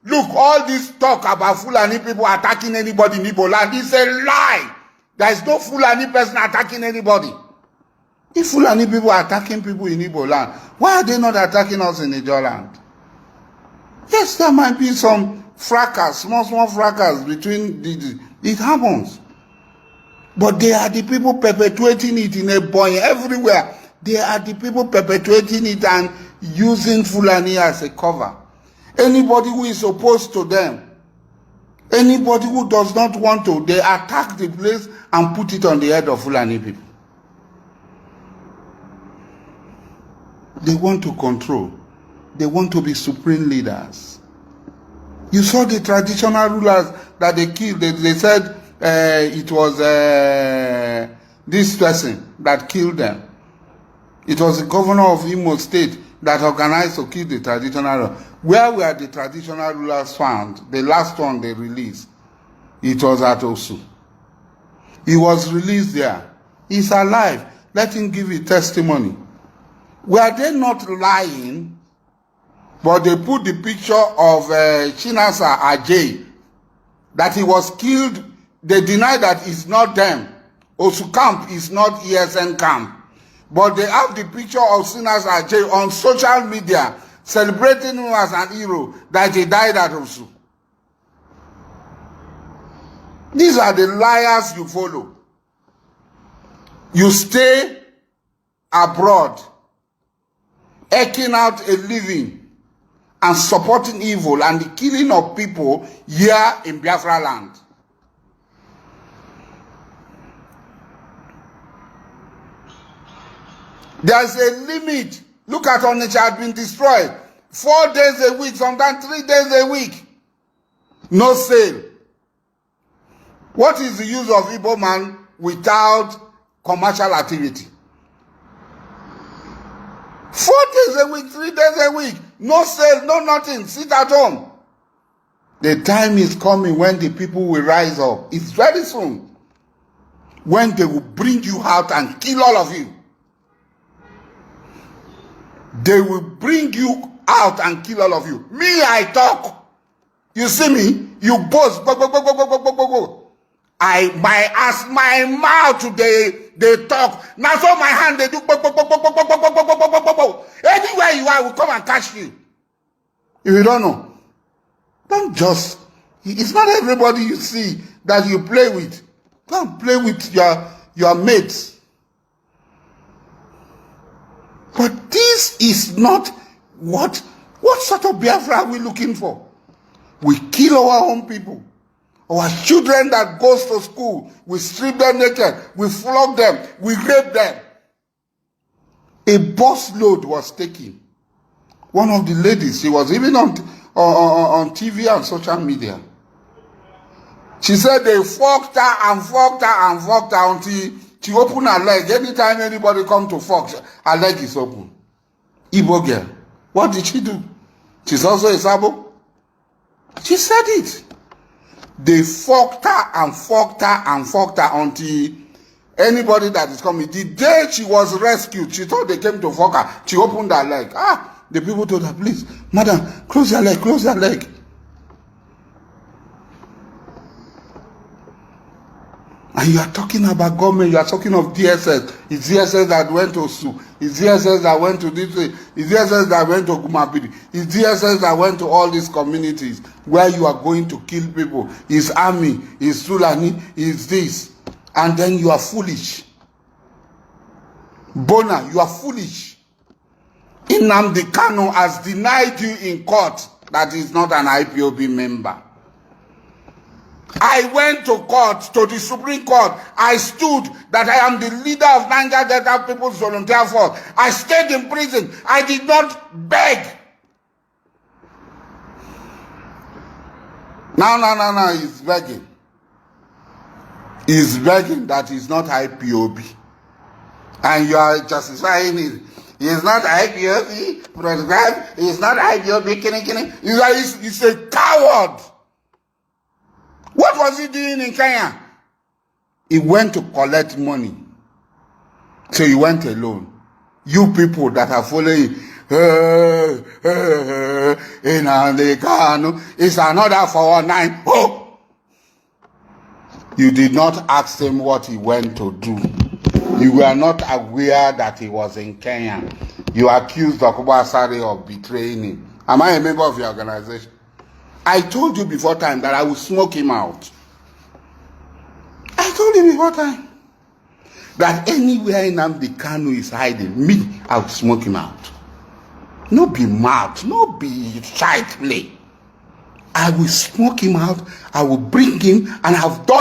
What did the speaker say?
Look, all this talk about Fulani people attacking anybody in Igbo land is a lie. There is no Fulani person attacking anybody. If Fulani people are attacking people in Igbo land, why are they not attacking us in Ijo land? Yes, there might be some fracas, small fracas between it happens. But they are the people perpetuating it in a boy everywhere. They are the people perpetuating it and using Fulani as a cover. Anybody who is opposed to them, anybody who does not want to, they attack the place and put it on the head of Fulani people. They want to control. They want to be supreme leaders. You saw the traditional rulers that they killed. They said it was this person that killed them. It was the governor of Imo State that organized to kill the traditional rulers. Where were the traditional rulers found? The last one they released, it was at Osu. He was released there. He's alive. Let him give a testimony. Were they not lying? But they put the picture of Chinasa Ajay, that he was killed. They deny that it's not them. Osu camp is not ESN camp. But they have the picture of Chinasa Ajay on social media, celebrating him as an hero, that he died at Osu. These are the liars you follow. You stay abroad, eking out a living, and supporting evil and the killing of people here in Biafra land. There's a limit. Look at Onitsha had been destroyed. 4 days a week, sometimes 3 days a week. No sale. What is the use of Igbo man without commercial activity? 4 days a week, 3 days a week. No sale, no nothing. Sit at home. The time is coming when the people will rise up. It's very soon. When they will bring you out and kill all of you. They will bring you out and kill all of you. Me, I talk. You see me? You boast. My mouth, they talk. Now so my hand, they do. Anywhere you are, I will come and catch you. If you don't know, don't just. It's not everybody you see that you play with. Don't play with your mates. But this is not what sort of Biafra are we looking for? We kill our own people. Our children that goes to school, we strip them naked, we flog them, we rape them. A bus load was taken. One of the ladies, she was even on TV and social media. She said they fucked her and fucked her and fucked her until she opened her leg. Anytime anybody come to fuck, her leg is open. Igbo girl. What did she do? She's also a sabo. She said it. They fucked her and fucked her and fucked her until anybody that is coming. The day she was rescued, she thought they came to fuck her. She opened her leg. The people told her, please, madam, close your leg, close your leg. And you are talking about government, you are talking of DSS. It's DSS that went to Su. It's DSS that went to this way. It's DSS that went to Gumabidi. It's DSS that went to all these communities where you are going to kill people. It's army, it's Sulani, it's this. And then you are foolish. Bona, you are foolish. Nnamdi Kanu has denied you in court that he is not an IPOB member. I went to court, to the Supreme Court. I stood that I am the leader of Niger Delta People's Volunteer Force. I stayed in prison. I did not beg. No, he's begging. He's begging that he's not IPOB. And you are justifying it. He's not IPOB, prescribed. He's not IPOB, He's a coward. What was he doing in Kenya? He went to collect money. So he went alone. You people that are following, Nnamdi Kanu is another 419. Oh! You did not ask him what he went to do. You were not aware that he was in Kenya. You accused Dokubo Asari of betraying him. Am I a member of your organization? I told you before time that I will smoke him out. I told you before time that anywhere Nnamdi Kanu is hiding, me, I will smoke him out. No be mad, no be shy play. I will smoke him out, I will bring him, and I have done